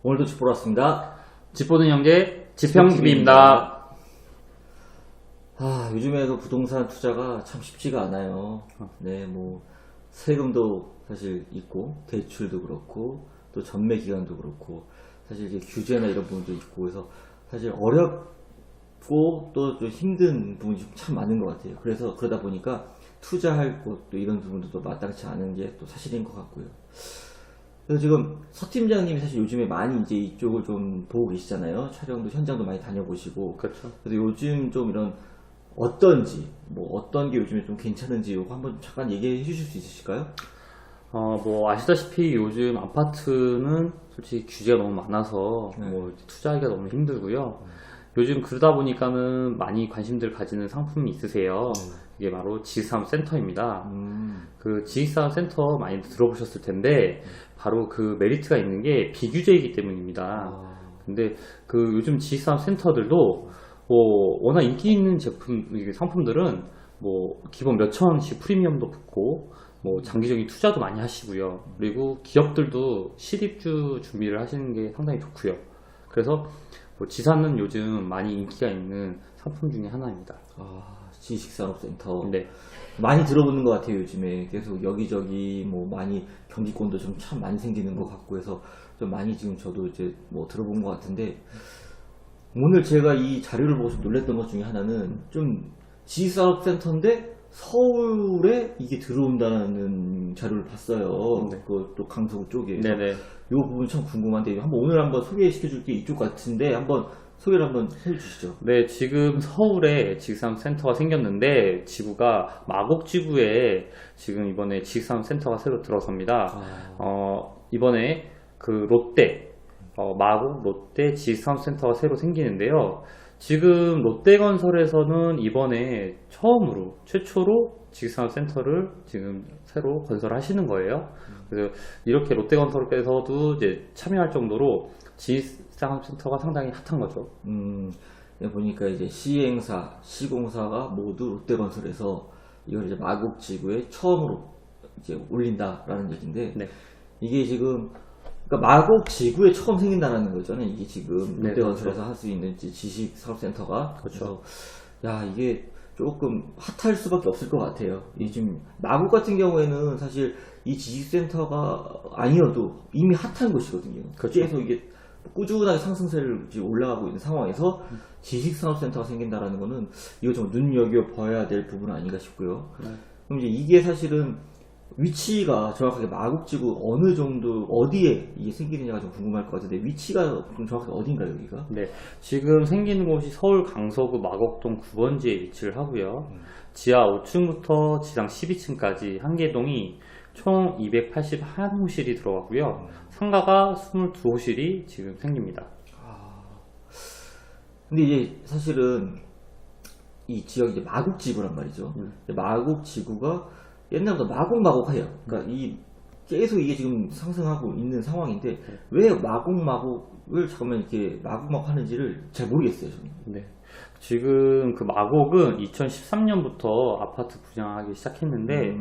오늘도 집 보러 왔습니다. 집 보는 형제 지평TV입니다. 요즘에도 부동산 투자가 참 쉽지가 않아요. 네, 뭐 세금도 사실 있고 대출도 그렇고 또 전매 기간도 그렇고 사실 이제 규제나 이런 부분도 있고 그래서 사실 어렵고 또 좀 힘든 부분이 참 많은 것 같아요. 그래서 그러다 보니까 투자할 곳도 이런 부분도 또 마땅치 않은 게 또 사실인 것 같고요. 그래서 지금 서 팀장님이 사실 요즘에 많이 이제 이쪽을 좀 보고 계시잖아요. 촬영도 현장도 많이 다녀보시고. 그렇죠. 그래서 요즘 좀 이런 어떤지, 뭐 어떤 게 요즘에 좀 괜찮은지 요거 한번 잠깐 얘기해 주실 수 있으실까요? 뭐 아시다시피 요즘 아파트는 솔직히 규제가 너무 많아서 네. 뭐 투자하기가 너무 힘들고요. 요즘 그러다 보니까는 많이 관심들 가지는 상품이 있으세요. 이게 바로 지식산업 센터입니다. 그 지식산업 센터 많이 들어보셨을 텐데 바로 그 메리트가 있는 게 비규제이기 때문입니다. 근데 그 요즘 지식산업 센터들도 뭐 워낙 인기 있는 제품 상품들은 뭐 기본 몇천 원씩 프리미엄도 붙고 뭐 장기적인 투자도 많이 하시고요. 그리고 기업들도 실입주 준비를 하시는 게 상당히 좋고요. 그래서 뭐 지산은 요즘 많이 인기가 있는 상품 중에 하나입니다. 지식산업센터. 네. 많이 들어보는 것 같아요, 요즘에. 계속 여기저기 뭐 많이 경기권도 좀 참 많이 생기는 것 같고 해서 좀 많이 지금 저도 이제 뭐 들어본 것 같은데 오늘 제가 이 자료를 보고 좀 놀랐던 것 중에 하나는 좀 지식산업센터인데 서울에 이게 들어온다는 자료를 봤어요. 네. 그것도 강서구 쪽에. 네네. 이 부분 참 궁금한데 오늘 한번 소개시켜 줄 게 이쪽 같은데 한번 소개를 한번 해주시죠. 네, 지금 서울에 지식산업 센터가 생겼는데 지구가 마곡지구에 지금 이번에 지식산업 센터가 새로 들어섭니다. 이번에 그 롯데 마곡 롯데 지식산업 센터가 새로 생기는데요. 지금 롯데건설에서는 이번에 최초로 지식산업 센터를 지금 새로 건설하시는 거예요. 그래서 이렇게 롯데건설에서도 이제 참여할 정도로 지식산업 센터가 상당히 핫한 거죠. 보니까 이제 시행사, 시공사가 모두 롯데건설에서 이걸 이제 마곡지구에 처음으로 이제 올린다라는 얘기인데 네. 이게 지금 그러니까 마곡지구에 처음 생긴다는 거잖아요. 이게 지금 네, 롯데건설에서 할 수 있는 지식사업센터가. 그렇죠. 그래서 야 이게 조금 핫할 수밖에 없을 것 같아요. 이 지금 마곡 같은 경우에는 사실 이 지식센터가 아니어도 이미 핫한 곳이거든요. 그렇죠. 계속 이게 꾸준하게 상승세를 지금 올라가고 있는 상황에서 지식산업센터가 생긴다라는 거는 이거 좀 눈여겨봐야 될 부분 아닌가 싶고요. 네. 그럼 이제 이게 사실은 위치가 정확하게 마곡지구 어느 정도 어디에 이게 생기느냐가 좀 궁금할 것 같은데 위치가 좀 정확하게 어딘가요 여기가? 네, 지금 생기는 곳이 서울 강서구 마곡동 9번지에 위치를 하고요. 지하 5층부터 지상 12층까지 한 개 동이 총 281호실이 들어가고요. 상가가 22호실이 지금 생깁니다. 근데 이제 사실은 이 지역이 이제 마곡지구란 말이죠. 마곡지구가 옛날부터 마곡마곡해요. 그러니까 이 계속 이게 지금 상승하고 있는 상황인데 왜 마곡마곡을 잠깐만 이렇게 마곡마곡 하는지를 잘 모르겠어요. 저는. 네. 지금 그 마곡은 2013년부터 아파트 분양하기 시작했는데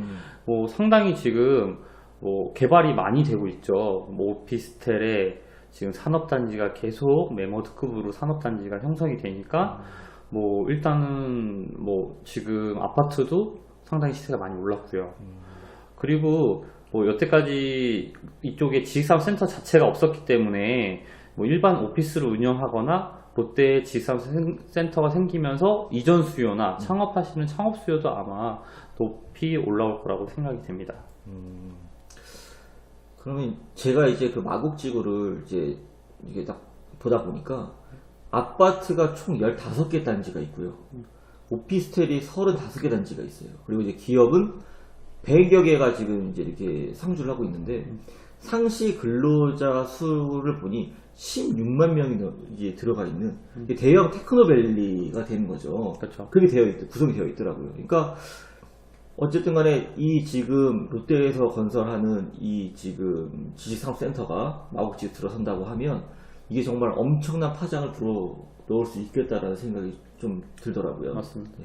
뭐 상당히 지금 뭐 개발이 많이 되고 있죠. 뭐 오피스텔에 지금 산업단지가 계속 매머드급으로 산업단지가 형성이 되니까 뭐 일단은 뭐 지금 아파트도 상당히 시세가 많이 올랐고요. 그리고 뭐 여태까지 이쪽에 지식산업 센터 자체가 없었기 때문에 뭐 일반 오피스를 운영하거나 롯데 지식산업 센터가 생기면서 이전 수요나 창업하시는 창업 수요도 아마 높이 올라올 거라고 생각이 됩니다. 그러면 제가 이제 그 마곡지구를 이제 이게 딱 보다 보니까 아파트가 총 15개 단지가 있고요. 오피스텔이 35개 단지가 있어요. 그리고 이제 기업은 100여 개가 지금 이제 이렇게 상주를 하고 있는데 상시 근로자 수를 보니 16만 명이 이제 들어가 있는 이게 대형 테크노밸리가 되는 거죠. 그렇죠. 그게 구성이 되어 있더라고요. 그러니까 어쨌든 간에 이 지금 롯데에서 건설하는 이 지금 지식산업센터가 마곡지에 들어선다고 하면 이게 정말 엄청난 파장을 불어넣을 수 있겠다라는 생각이 좀 들더라고요. 맞습니다.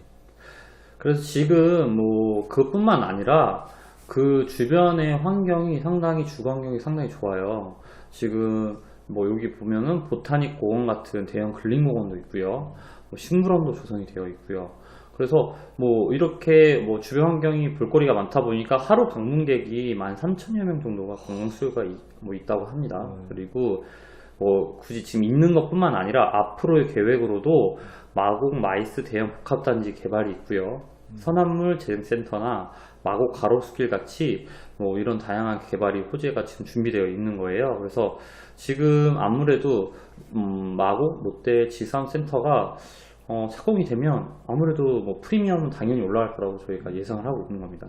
그래서 지금 뭐 그뿐만 아니라 그 주변의 환경이 상당히 주거 환경이 상당히 좋아요. 지금 뭐 여기 보면은 보타닉 공원 같은 대형 근린공원도 있고요. 뭐 식물원도 조성이 되어 있고요. 그래서 뭐 이렇게 뭐 주변 환경이 볼거리가 많다 보니까 하루 방문객이 13,000여 명 정도가 관광 수요가 뭐 있다고 합니다. 그리고 뭐 굳이 지금 있는 것뿐만 아니라 앞으로의 계획으로도 마곡 마이스 대형 복합단지 개발이 있고요. 선암물 재생센터나 마곡 가로수길 같이 뭐 이런 다양한 개발이 호재가 지금 준비되어 있는 거예요. 그래서 지금 아무래도 마곡 롯데 지산센터가 착공이 되면 아무래도 뭐 프리미엄은 당연히 올라갈 거라고 저희가 예상을 하고 있는 겁니다.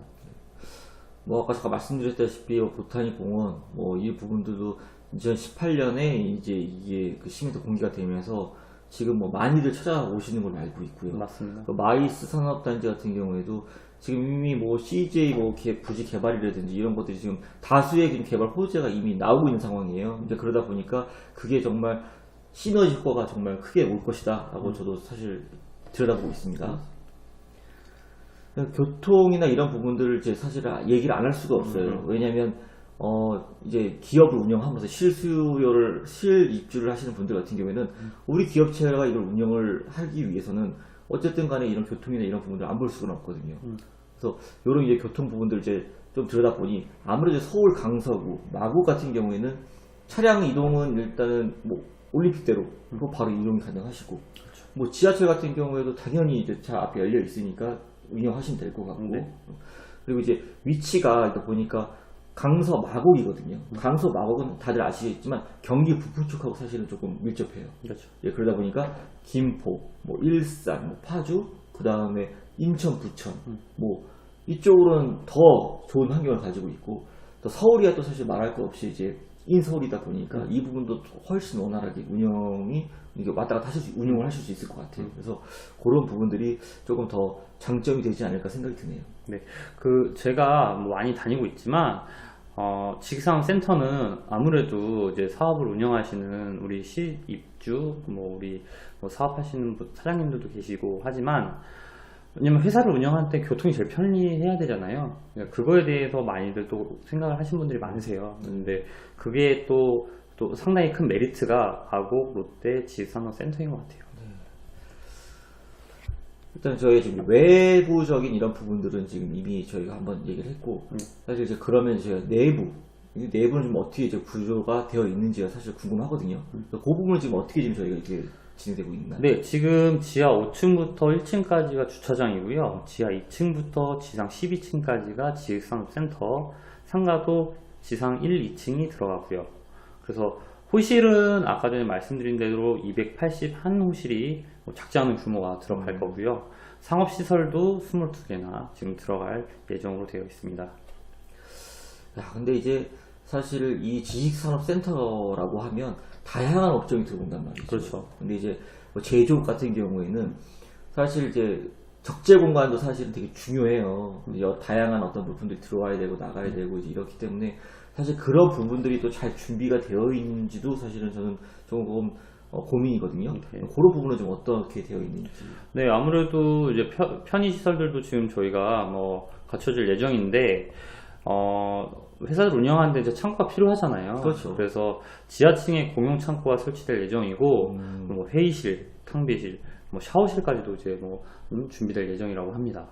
뭐 아까 제가 말씀드렸다시피 보타닉 공원 뭐 이 부분들도 2018년에 이제 이게 그 시민들 공개가 되면서 지금 뭐 많이들 찾아오시는 걸로 알고 있고요. 맞습니다. 그 마이스 산업단지 같은 경우에도 지금 이미 뭐 CJ 뭐 부지 개발이라든지 이런 것들이 지금 다수의 지금 개발 호재가 이미 나오고 있는 상황이에요. 이제 그러다 보니까 그게 정말 시너지 효과가 정말 크게 올 것이다 라고 저도 사실 들여다보고 있습니다. 교통이나 이런 부분들을 이제 사실 얘기를 안 할 수가 없어요. 왜냐하면 이제 기업을 운영하면서 실입주를 하시는 분들 같은 경우에는 우리 기업체가 이걸 운영을 하기 위해서는 어쨌든 간에 이런 교통이나 이런 부분들을 안 볼 수는 없거든요. 그래서 이런 이제 교통 부분들 이제 좀 들여다보니 아무래도 서울 강서구, 마곡 같은 경우에는 차량 이동은 일단은 뭐 올림픽대로 그거 바로 이동이 가능하시고 뭐 지하철 같은 경우에도 당연히 이제 차 앞에 열려 있으니까 운영하시면 될 것 같고 그리고 이제 위치가 보니까 강서 마곡이거든요. 강서 마곡은 다들 아시겠지만 경기 북부 쪽하고 사실은 조금 밀접해요. 그렇죠. 예, 그러다 보니까 김포, 뭐 일산, 뭐 파주, 그 다음에 인천, 부천, 뭐 이쪽으로는 더 좋은 환경을 가지고 있고 또 서울이야 또 사실 말할 거 없이 이제 인서울이다 보니까 이 부분도 훨씬 원활하게 운영이 이게 왔다 갔다 운영을 하실 수 있을 것 같아요. 그래서 그런 부분들이 조금 더 장점이 되지 않을까 생각이 드네요. 네, 그 제가 뭐 많이 다니고 있지만 지식산업센터는 아무래도 이제 사업을 운영하시는 우리 시입주 뭐 우리 뭐 사업하시는 사장님들도 계시고 하지만 왜냐면 회사를 운영할 때 교통이 제일 편리해야 되잖아요. 그러니까 그거에 대해서 많이들 또 생각을 하시는 분들이 많으세요. 근데 그게 또 상당히 큰 메리트가 마곡 롯데 지식산업센터인 것 같아요. 일단 저희 지금 외부적인 이런 부분들은 지금 이미 저희가 한번 얘기를 했고 사실 이제 그러면 제가 내부는 좀 어떻게 이제 구조가 되어 있는지가 사실 궁금하거든요. 그 부분을 지금 어떻게 지금 저희가 이렇게 진행되고 있나요? 네, 지금 지하 5층부터 1층까지가 주차장이고요. 지하 2층부터 지상 12층까지가 지식산업센터, 상가도 지상 1, 2층이 들어가고요. 그래서 호실은 아까 전에 말씀드린 대로 281호실이 작지 않은 규모가 들어갈 거고요. 상업시설도 22개나 지금 들어갈 예정으로 되어 있습니다. 야, 근데 이제 사실 이 지식산업센터라고 하면 다양한 업종이 들어온단 말이죠. 그렇죠. 근데 이제 뭐 제조 같은 경우에는 사실 이제 적재 공간도 사실은 되게 중요해요. 다양한 어떤 부분들이 들어와야 되고 나가야 되고 이제 이렇기 때문에 사실 그런 부분들이 또 잘 준비가 되어 있는지도 사실은 저는 조금 고민이거든요. 네. 그런 부분은 좀 어떻게 되어 있는지. 네, 아무래도 이제 편의시설들도 지금 저희가 뭐 갖춰질 예정인데, 회사를 운영하는데 이제 창고가 필요하잖아요. 그렇죠. 그래서 지하층에 공용 창고가 설치될 예정이고, 뭐 회의실, 탕비실, 뭐 샤워실까지도 이제 뭐 준비될 예정이라고 합니다.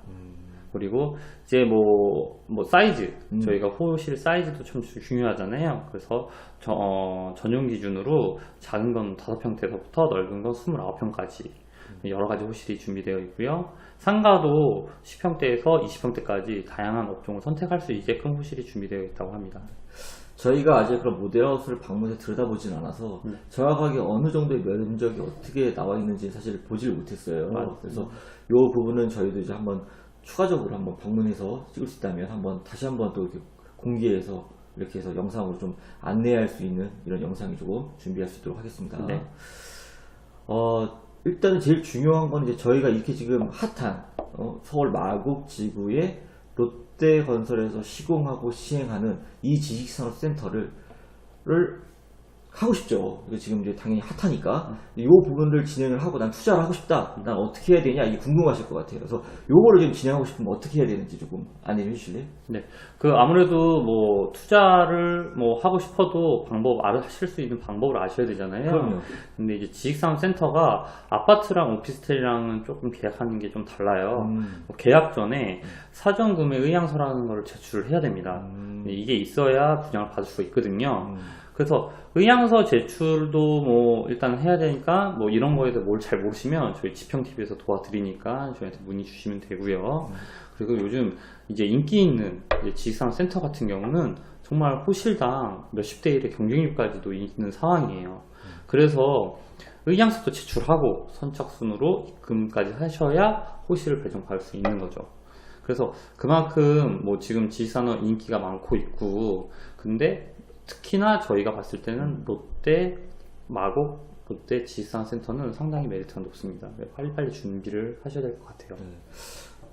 그리고 이제 뭐 사이즈, 저희가 호실 사이즈도 참 중요하잖아요. 그래서 전용 기준으로 작은 건 5평대서부터 넓은 건 29평까지 여러 가지 호실이 준비되어 있고요. 상가도 10평대에서 20평대까지 다양한 업종을 선택할 수 있게끔 호실이 준비되어 있다고 합니다. 저희가 아직 그런 모델하우스를 방문해서 들여다보진 않아서 정확하게 어느 정도의 면적이 어떻게 나와 있는지 사실 보지를 못했어요. 그래서 이 부분은 저희도 이제 한번 추가적으로 한번 방문해서 찍을 수 있다면 다시 한번 또 이렇게 공개해서 이렇게 해서 영상으로 좀 안내할 수 있는 이런 영상이 조금 준비할 수 있도록 하겠습니다. 네. 일단 제일 중요한 건 이제 저희가 이렇게 지금 핫한 서울 마곡 지구의 롯데건설에서 시공하고 시행하는 이 지식산업센터를 하고 싶죠. 이거 지금 이제 당연히 핫하니까 이 부분을 진행을 하고 난 투자를 하고 싶다. 난 어떻게 해야 되냐 이게 궁금하실 것 같아요. 그래서 요거를 좀 진행하고 싶으면 어떻게 해야 되는지 조금 안내해 주실래요? 네. 그 아무래도 뭐 투자를 뭐 하고 싶어도 하실 수 있는 방법을 아셔야 되잖아요. 그럼요. 근데 이제 지식산업센터가 아파트랑 오피스텔이랑은 조금 계약하는 게 좀 달라요. 뭐 계약 전에 사전 구매 의향서라는 걸 제출을 해야 됩니다. 이게 있어야 분양을 받을 수가 있거든요. 그래서 의향서 제출도 뭐 일단 해야 되니까 뭐 이런 거에 대해서 뭘 잘 모르시면 저희 지평TV에서 도와드리니까 저희한테 문의 주시면 되고요. 그리고 요즘 이제 인기 있는 지식산업센터 같은 경우는 정말 호실당 몇십 대 1의 경쟁률까지도 있는 상황이에요. 그래서 의향서도 제출하고 선착순으로 입금까지 하셔야 호실을 배정받을 수 있는 거죠. 그래서 그만큼 뭐 지금 지식산업 인기가 많고 있고, 근데 특히나 저희가 봤을 때는 롯데, 마곡, 롯데 지식산업센터는 상당히 메리트가 높습니다. 빨리빨리 준비를 하셔야 될 것 같아요.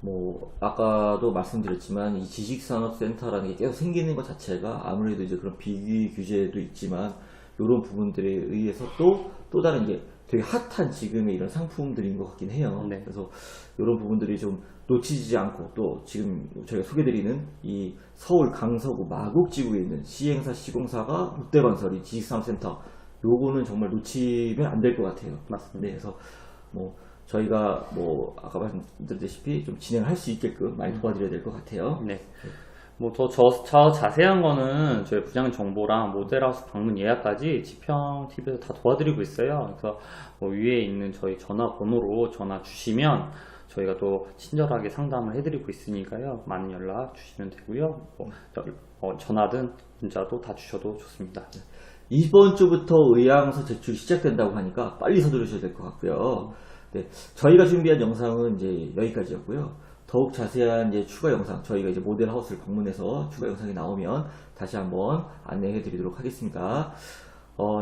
뭐 아까도 말씀드렸지만 이 지식산업센터라는 게 계속 생기는 것 자체가 아무래도 이제 그런 비규 규제도 있지만 이런 부분들에 의해서 또 다른 게 되게 핫한 지금의 이런 상품들인 것 같긴 해요. 네. 그래서 이런 부분들이 좀 놓치지 않고 또 지금 저희가 소개드리는 이 서울 강서구 마곡지구에 있는 시행사 시공사가 롯데건설이 지식산업센터 요거는 정말 놓치면 안 될 것 같아요. 맞습니다. 네, 그래서 뭐 저희가 뭐 아까 말씀드렸다시피 좀 진행할 수 있게끔 많이 도와드려야 될 것 같아요. 네. 뭐 더 자세한 거는 저희 부장 정보랑 모델하우스 방문 예약까지 지평TV에서 다 도와드리고 있어요. 그래서 뭐 위에 있는 저희 전화번호로 전화 주시면 저희가 또 친절하게 상담을 해드리고 있으니까요. 많은 연락 주시면 되고요. 전화든 문자도 다 주셔도 좋습니다. 이번 주부터 의향서 제출이 시작된다고 하니까 빨리 서두르셔야 될 것 같고요. 네, 저희가 준비한 영상은 이제 여기까지였고요. 더욱 자세한 이제 추가 영상, 저희가 이제 모델 하우스를 방문해서 추가 영상이 나오면 다시 한번 안내해 드리도록 하겠습니다.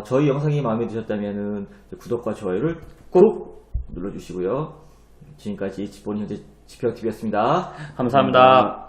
저희 영상이 마음에 드셨다면 구독과 좋아요를 꼭 눌러주시고요. 지금까지 지본이 현재 지평TV였습니다. 감사합니다.